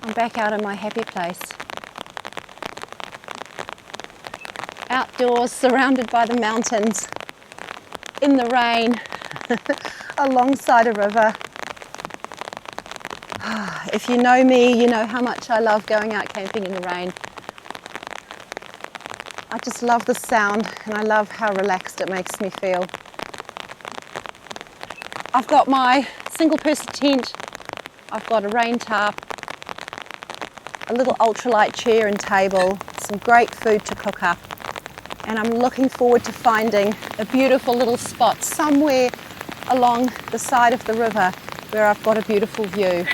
I'm back out in my happy place. Outdoors, surrounded by the mountains, in the rain, alongside a river. If you know me, you know how much I love going out camping in the rain. I just love the sound and I love how relaxed it makes me feel. I've got my single-person tent, I've got a rain tarp, a little ultralight chair and table, some great food to cook up, and I'm looking forward to finding a beautiful little spot somewhere along the side of the river where I've got a beautiful view.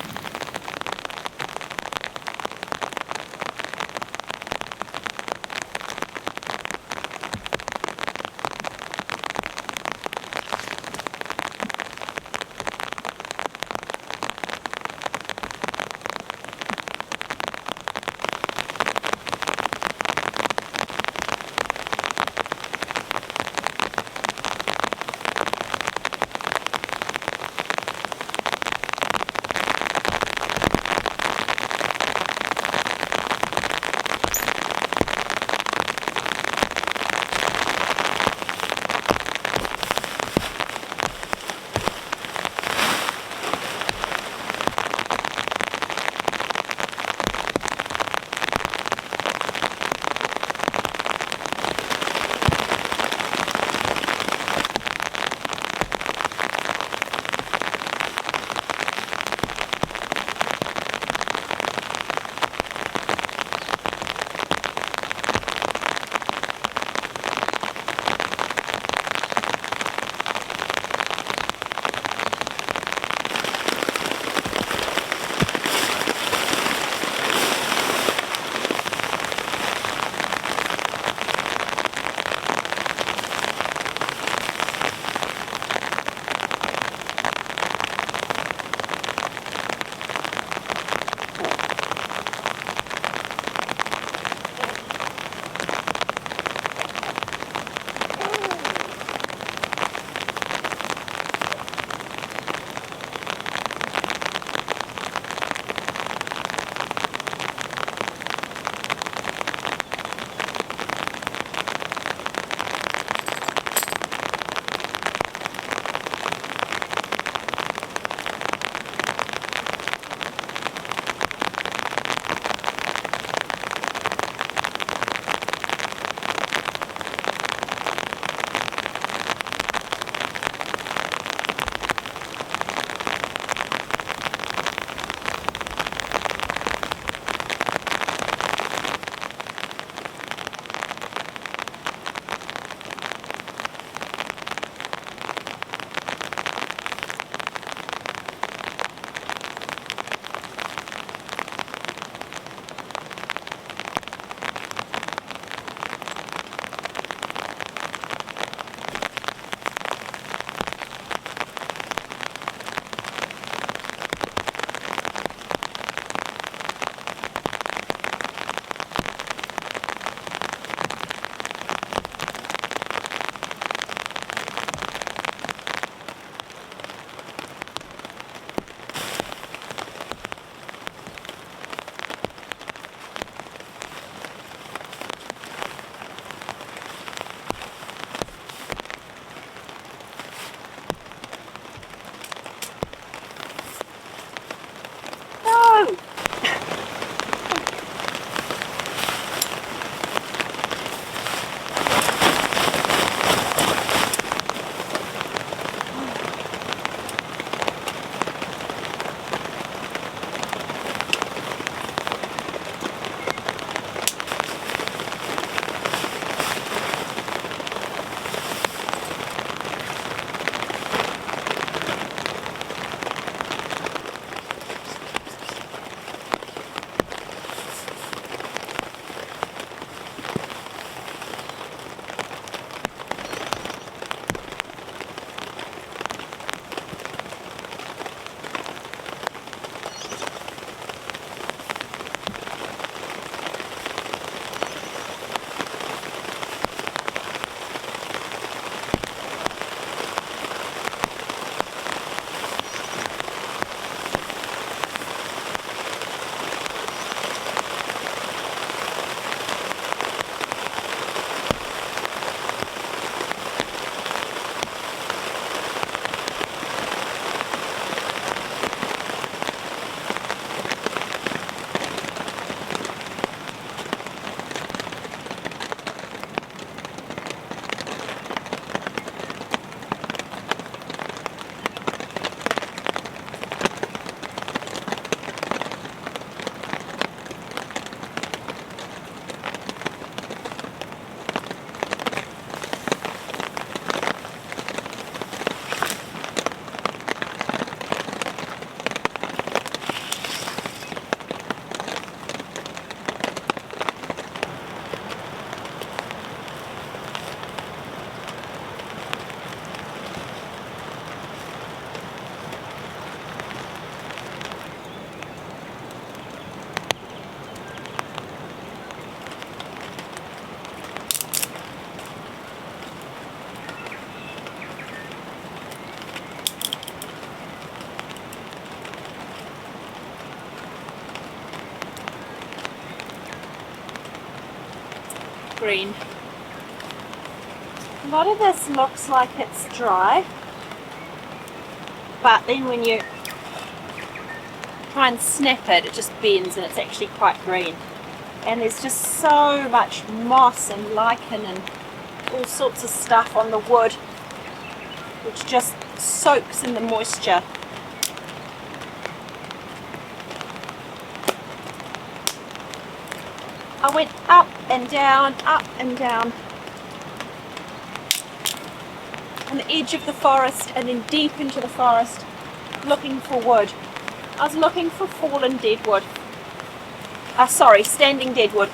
green. A lot of this looks like it's dry, but then when you try and snap it, it just bends and it's actually quite green. And there's just so much moss and lichen and all sorts of stuff on the wood, which just soaks in the moisture. I went up and down on the edge of the forest and then deep into the forest looking for wood. I was looking for fallen deadwood. Standing deadwood.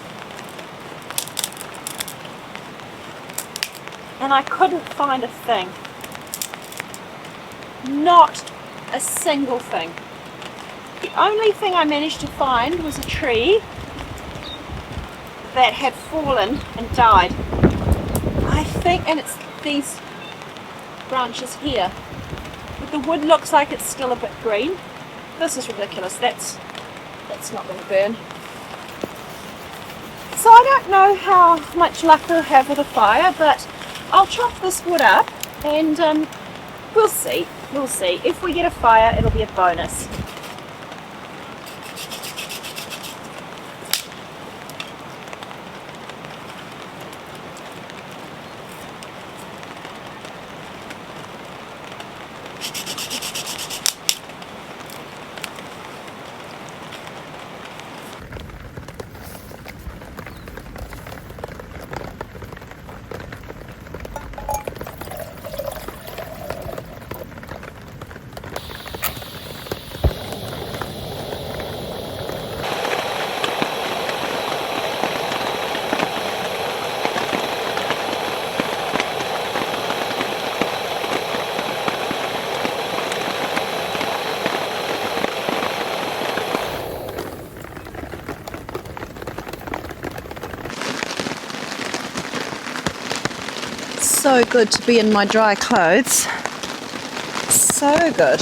And I couldn't find a thing. Not a single thing. The only thing I managed to find was a tree that had fallen and died. I think, and it's these branches here. But the wood looks like it's still a bit green. This is ridiculous. That's not going to burn. So I don't know how much luck we'll have with a fire, but I'll chop this wood up and we'll see. We'll see. If we get a fire, it'll be a bonus. So good to be in my dry clothes. So good.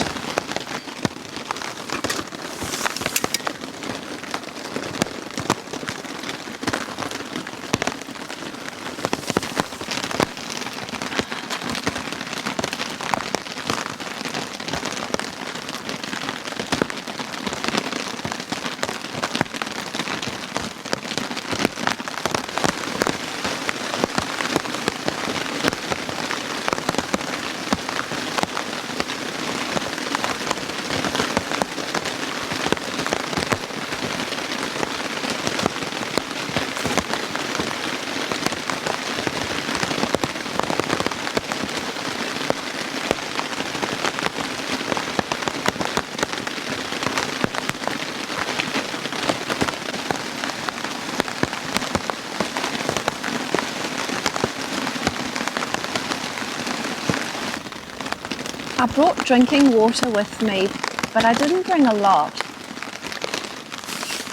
I brought drinking water with me, but I didn't bring a lot.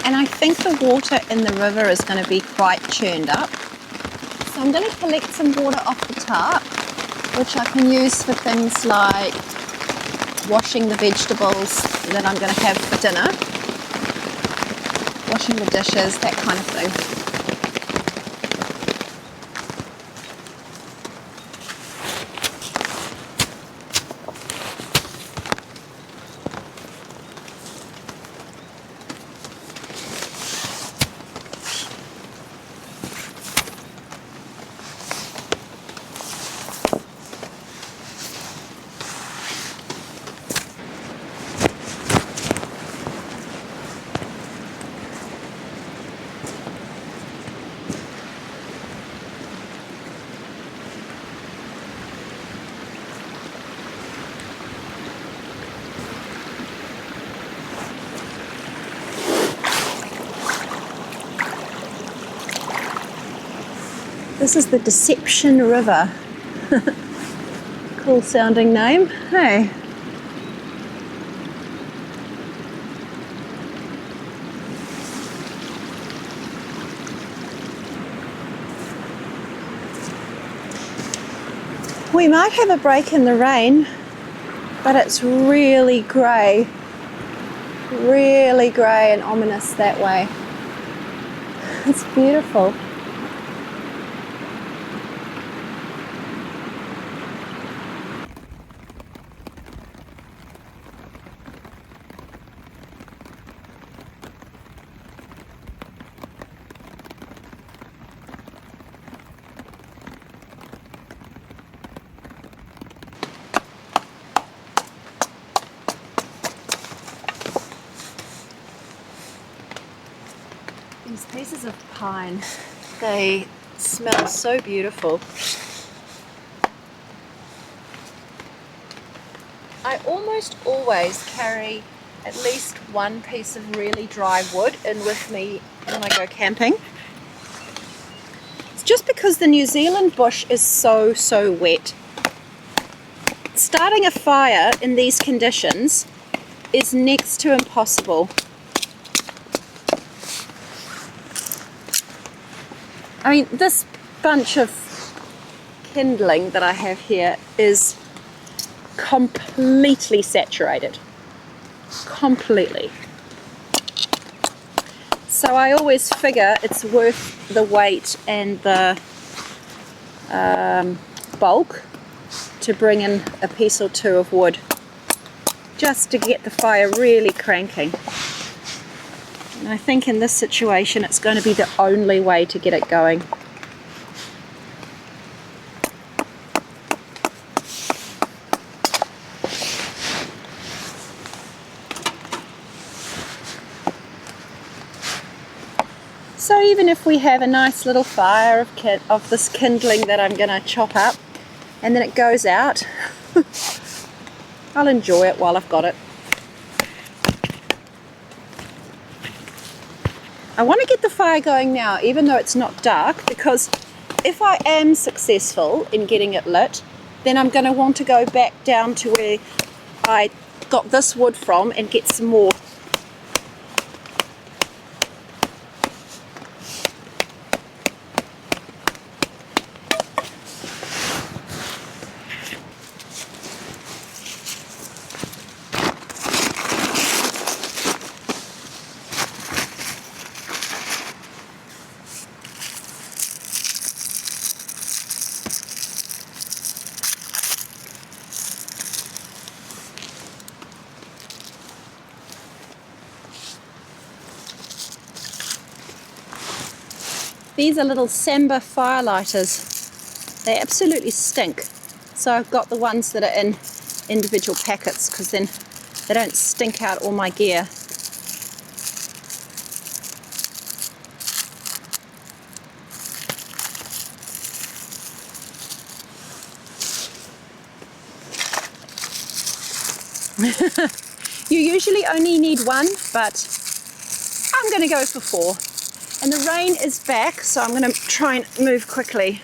And I think the water in the river is going to be quite churned up. So I'm going to collect some water off the tarp, which I can use for things like washing the vegetables that I'm going to have for dinner, washing the dishes, that kind of thing. This is the Deception River. Cool sounding name, hey? We might have a break in the rain, but it's really grey and ominous that way. It's beautiful. pieces of pine. They smell so beautiful. I almost always carry at least one piece of really dry wood in with me when I go camping. It's just because the New Zealand bush is so wet. Starting a fire in these conditions is next to impossible. I mean, this bunch of kindling that I have here is completely saturated. Completely. So I always figure it's worth the weight and the bulk to bring in a piece or two of wood just to get the fire really cranking. And I think in this situation it's going to be the only way to get it going. So even if we have a nice little fire of this kindling that I'm going to chop up and then it goes out, I'll enjoy it while I've got it. I want to get the fire going now, even though it's not dark, because if I am successful in getting it lit, then I'm going to want to go back down to where I got this wood from and get some more. These are little Samba firelighters. They absolutely stink. So I've got the ones that are in individual packets because then they don't stink out all my gear. You usually only need one, but I'm going to go for 4. And the rain is back, so I'm going to try and move quickly.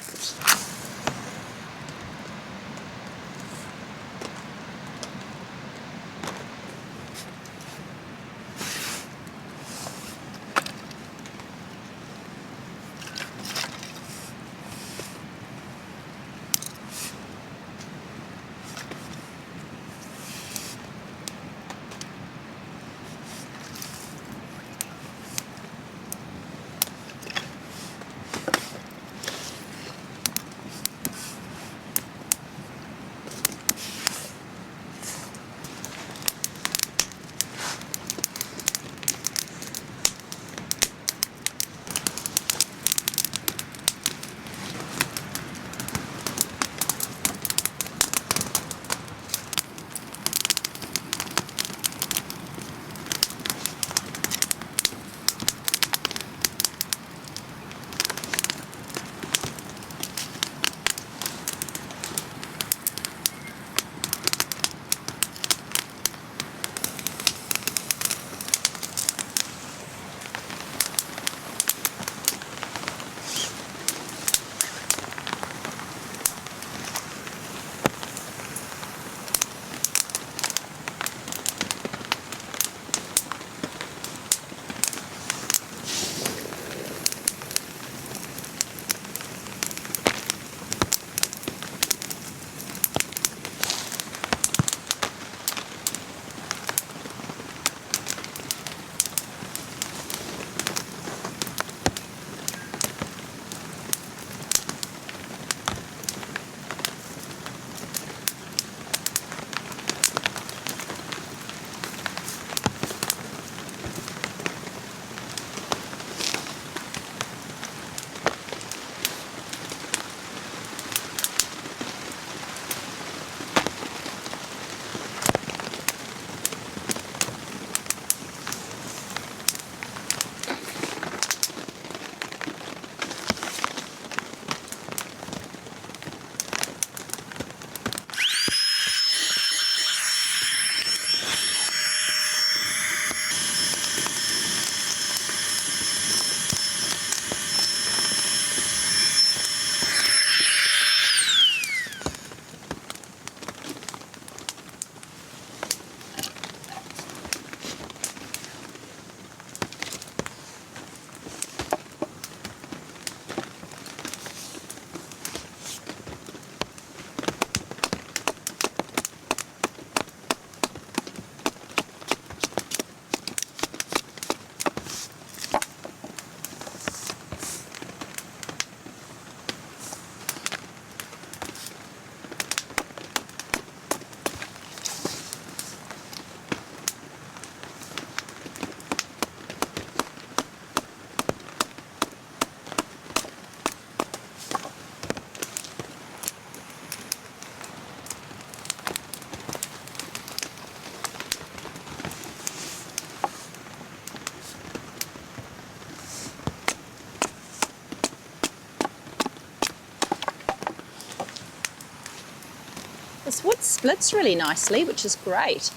This wood splits really nicely, which is great.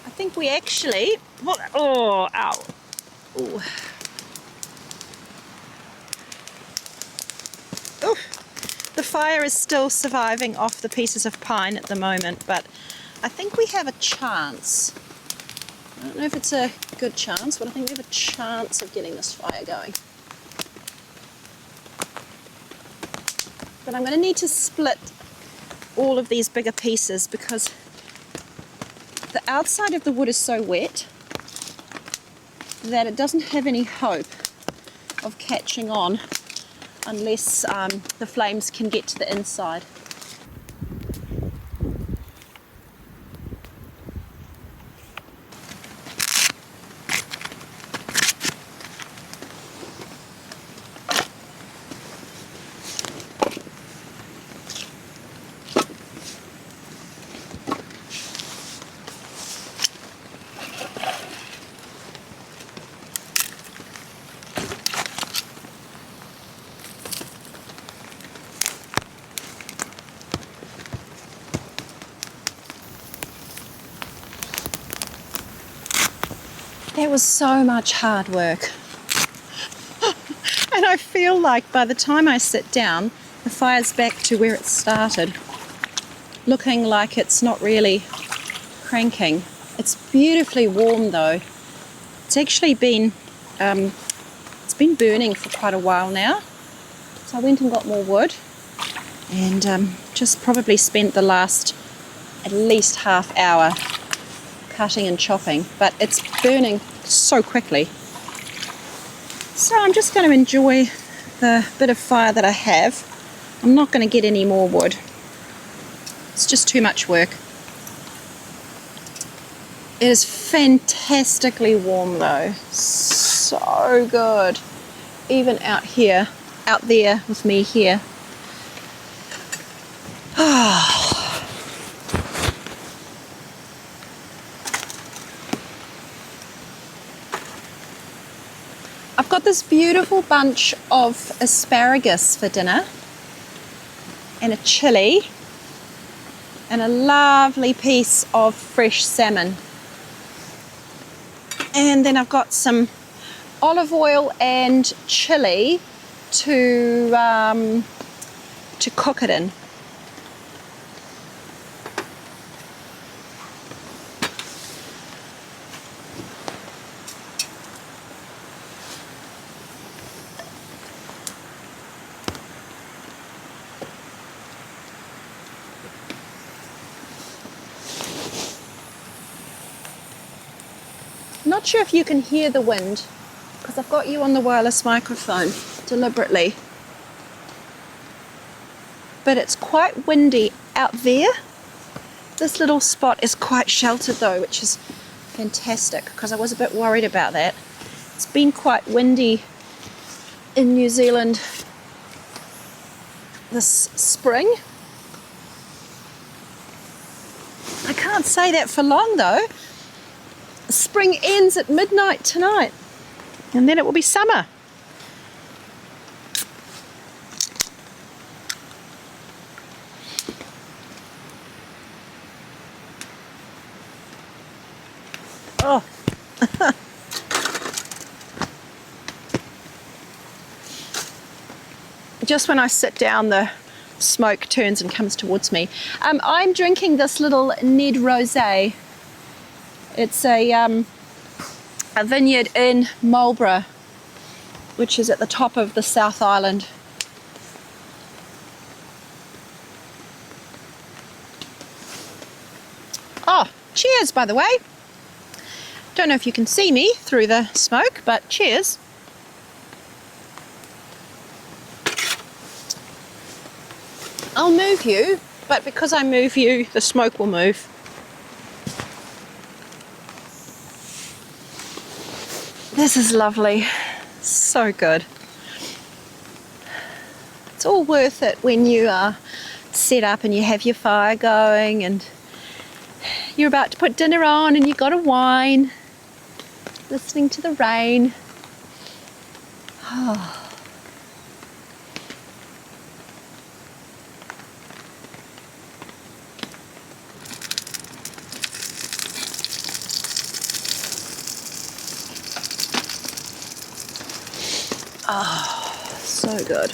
I think we actually, oh, ow. Ooh. Ooh. The fire is still surviving off the pieces of pine at the moment, but I think we have a chance. I don't know if it's a good chance, but I think we have a chance of getting this fire going. But I'm going to need to split all of these bigger pieces because the outside of the wood is so wet that it doesn't have any hope of catching on unless the flames can get to the inside. That was so much hard work. And I feel like by the time I sit down, the fire's back to where it started, looking like it's not really cranking. It's beautifully warm though. It's actually been, it's been burning for quite a while now. So I went and got more wood and just probably spent the last at least half hour cutting and chopping, but it's burning so quickly. So I'm just going to enjoy the bit of fire that I have. I'm not going to get any more wood. It's just too much work. It is fantastically warm though. So good. Even out here, out there with me here. I've got this beautiful bunch of asparagus for dinner and a chilli and a lovely piece of fresh salmon. And then I've got some olive oil and chilli to cook it in. Not sure if you can hear the wind because I've got you on the wireless microphone deliberately, but it's quite windy out there. This little spot is quite sheltered though, which is fantastic because I was a bit worried about that. It's been quite windy in New Zealand this spring. I can't say that for long though. Spring ends at midnight tonight and then it will be summer. Oh. Just when I sit down, the smoke turns and comes towards me. I'm drinking this little Ned Rosé. It's a vineyard in Marlborough, which is at the top of the South Island. Oh, cheers, by the way. Don't know if you can see me through the smoke, but cheers. I'll move you, but because I move you, the smoke will move. This is lovely, so good. It's all worth it when you are set up and you have your fire going and you're about to put dinner on and you've got a wine, listening to the rain. Oh. so good.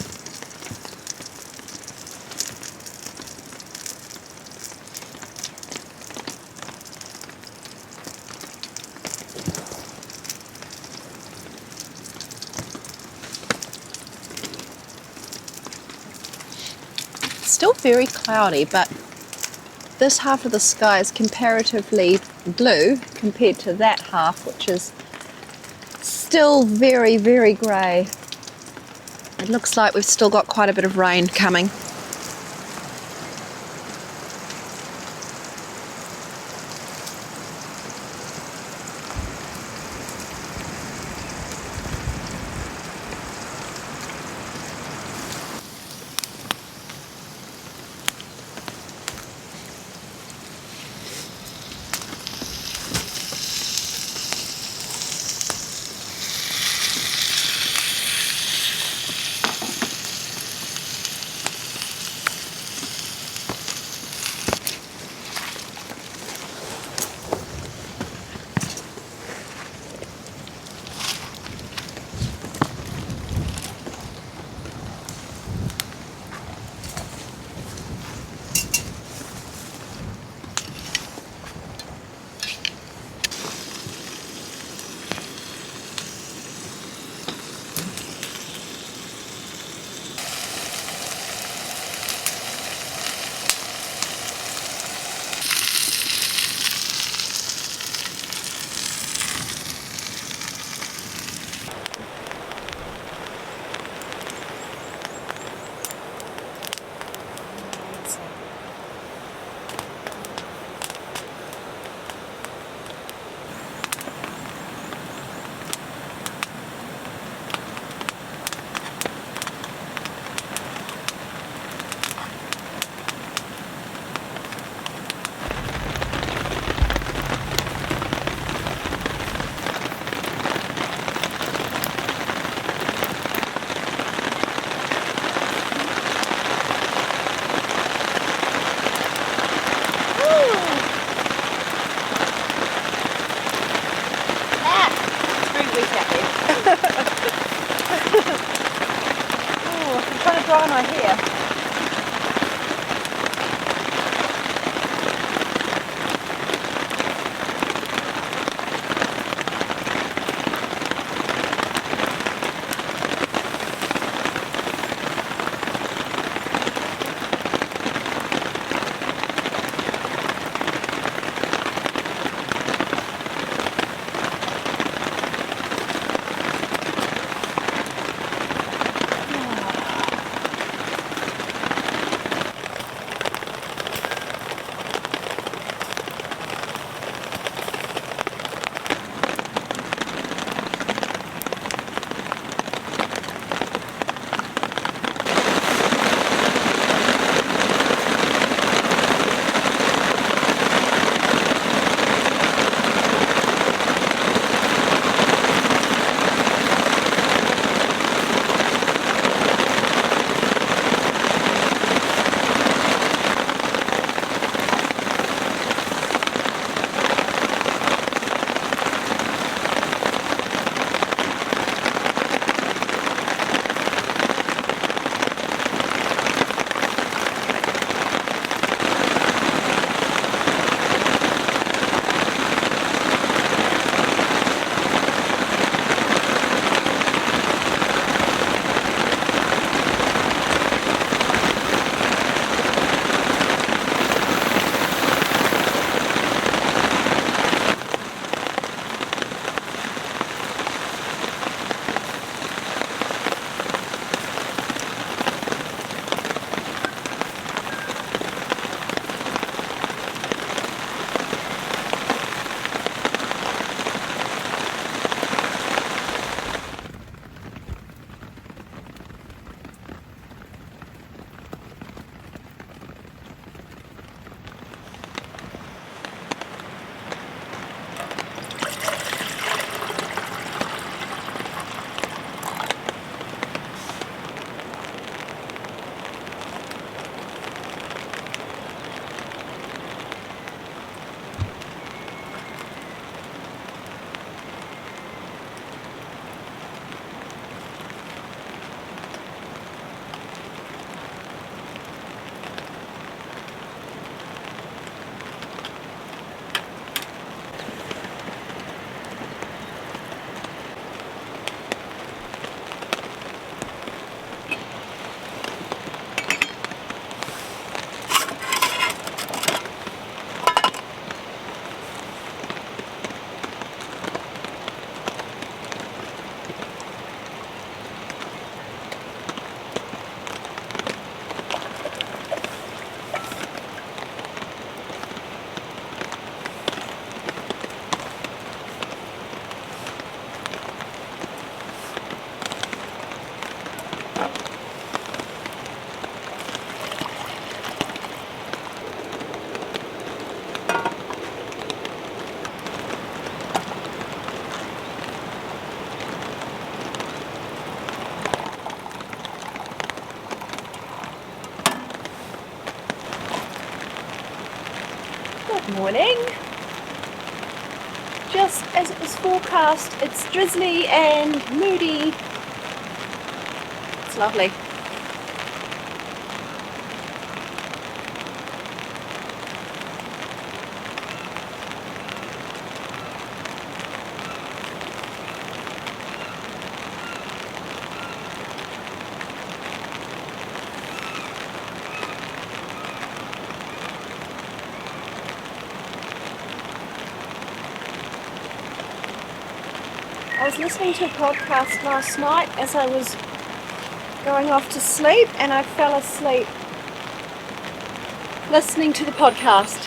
Still very cloudy, but this half of the sky is comparatively blue compared to that half, which is still very, very grey. It looks like we've still got quite a bit of rain coming. morning. Just as it was forecast, it's drizzly and moody. It's lovely. I was listening to a podcast last night as I was going off to sleep, and I fell asleep listening to the podcast.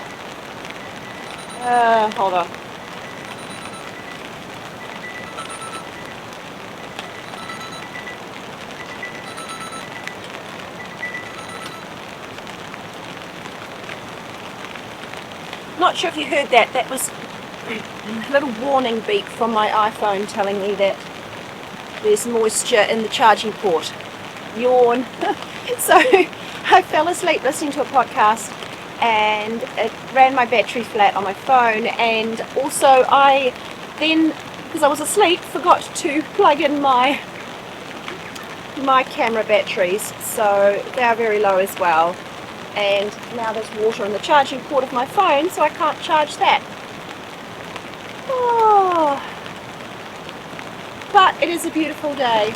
Hold on. Not sure if you heard that. That was a little warning beep from my iPhone telling me that there's moisture in the charging port. Yawn. So I fell asleep listening to a podcast, and it ran my battery flat on my phone, and also I then, because I was asleep, forgot to plug in my camera batteries, so they are very low as well, and now there's water in the charging port of my phone, so I can't charge that. Oh, but it is a beautiful day.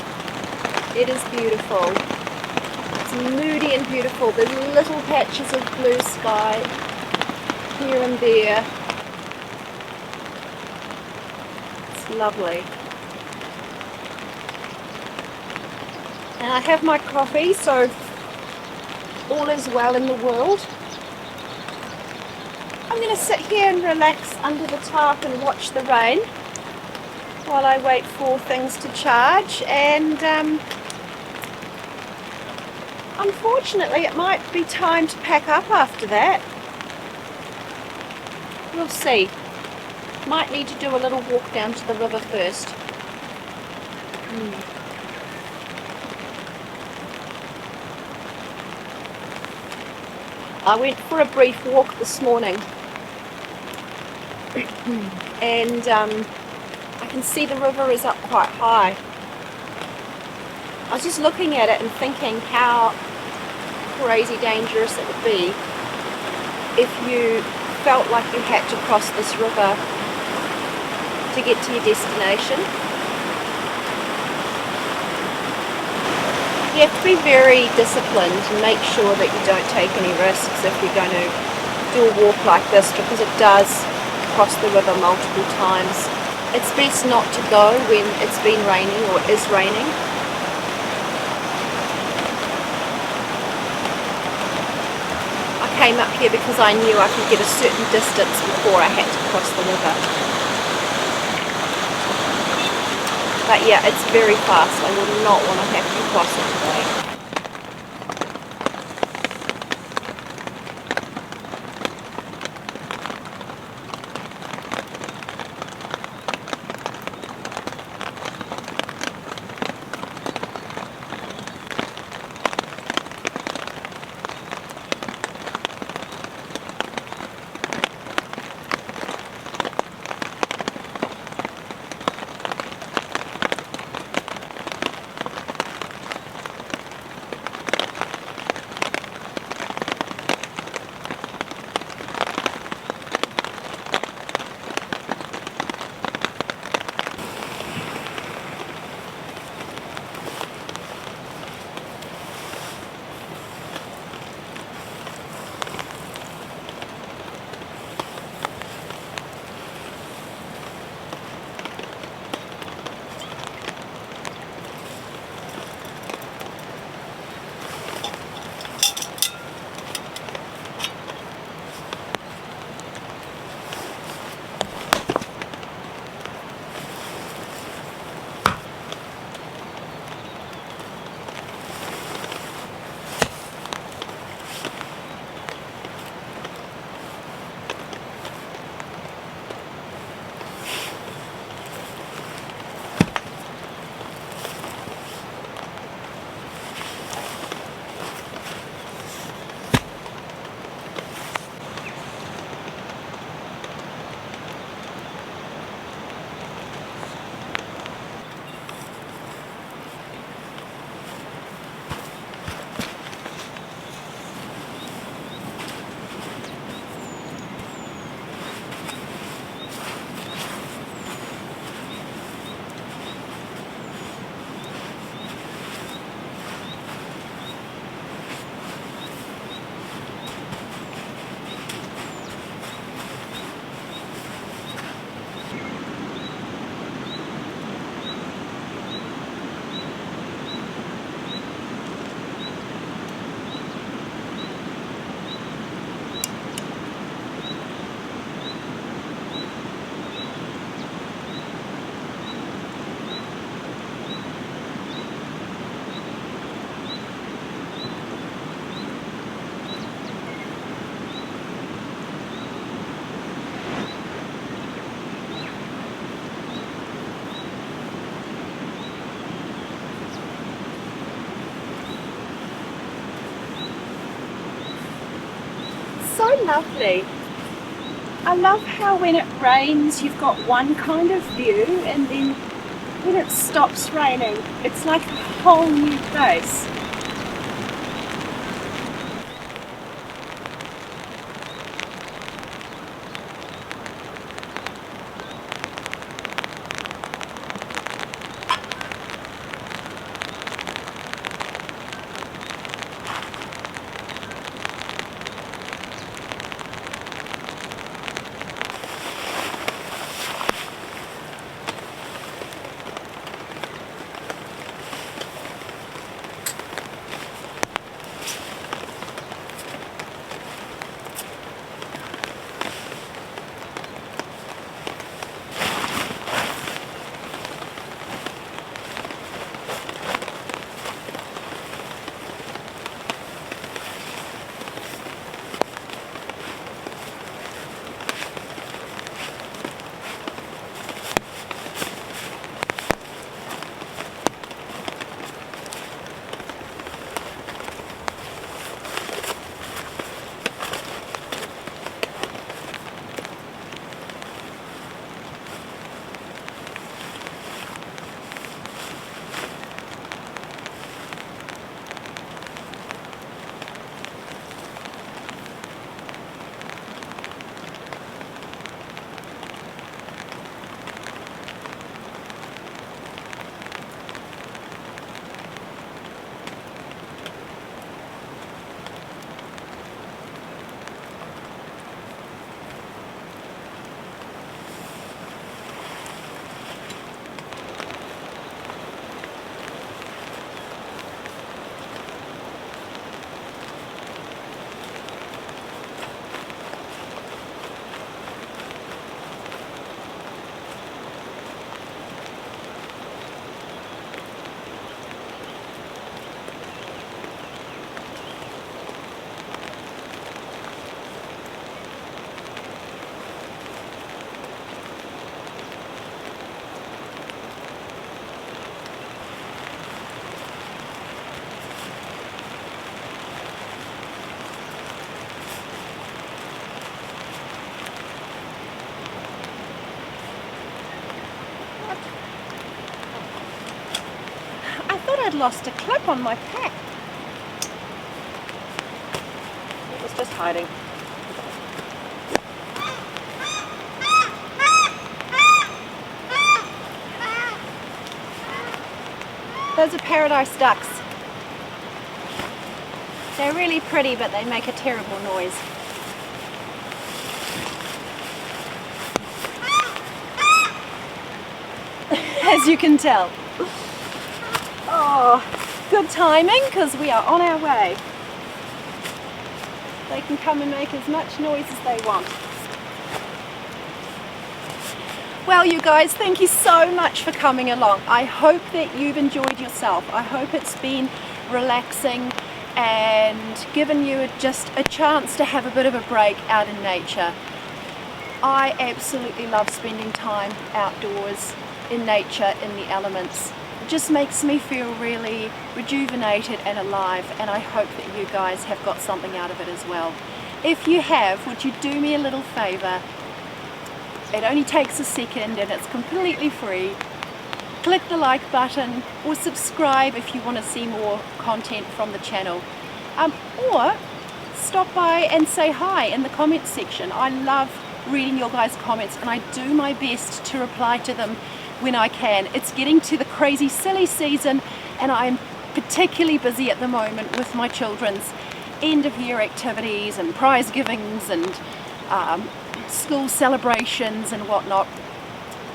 It is beautiful. It's moody and beautiful. There's little patches of blue sky here and there. It's lovely. And I have my coffee, so all is well in the world. I'm going to sit here and relax under the tarp and watch the rain while I wait for things to charge, and unfortunately it might be time to pack up after that. We'll see. Might need to do a little walk down to the river first. I went for a brief walk this morning, and I can see the river is up quite high. I was just looking at it and thinking how crazy dangerous it would be if you felt like you had to cross this river to get to your destination. You have to be very disciplined and make sure that you don't take any risks if you're going to do a walk like this, because it does cross the river multiple times. It's best not to go when it's been raining or is raining. I came up here because I knew I could get a certain distance before I had to cross the river. But yeah, it's very fast. I would not want to have to cross it today. so lovely. I love how when it rains you've got one kind of view, and then when it stops raining it's like a whole new place. I'd lost a clip on my pack. It was just hiding. Those are paradise ducks. They're really pretty, but they make a terrible noise. As you can tell. Oh, good timing because we are on our way. They can come and make as much noise as they want. Well, you guys, thank you so much for coming along. I hope that you've enjoyed yourself. I hope it's been relaxing and given you just a chance to have a bit of a break out in nature. I absolutely love spending time outdoors in nature, in the elements. It just makes me feel really rejuvenated and alive, and I hope that you guys have got something out of it as well. If you have, would you do me a little favour? It only takes a second and it's completely free. Click the like button or subscribe if you want to see more content from the channel. Or stop by and say hi in the comments section. I love reading your guys' comments and I do my best to reply to them when I can. It's getting to the crazy silly season and I'm particularly busy at the moment with my children's end of year activities and prize givings and school celebrations and whatnot,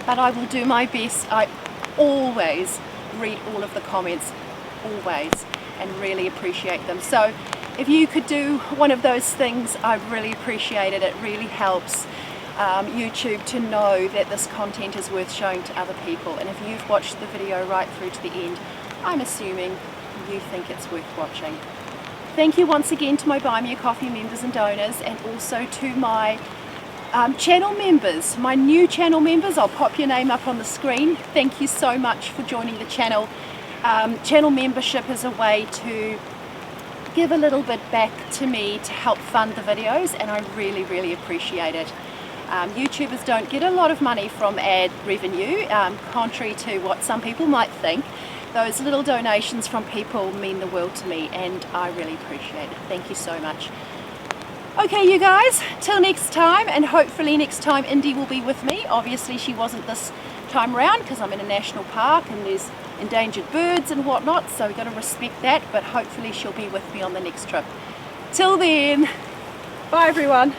but I will do my best. I always read all of the comments, always, and really appreciate them. So if you could do one of those things, I'd really appreciate it. It really helps YouTube to know that this content is worth showing to other people, and if you've watched the video right through to the end, I'm assuming you think it's worth watching. Thank you once again to my Buy Me a Coffee members and donors, and also to my channel members, my new channel members. I'll pop your name up on the screen. Thank you so much for joining the channel. Channel membership is a way to give a little bit back to me to help fund the videos, and I really, really appreciate it. YouTubers don't get a lot of money from ad revenue, contrary to what some people might think. Those little donations from people mean the world to me, and I really appreciate it. Thank you so much. Okay, you guys, till next time, and hopefully next time Indi will be with me. Obviously she wasn't this time around because I'm in a national park and there's endangered birds and whatnot, so we've got to respect that, but hopefully she'll be with me on the next trip. Till then, bye everyone.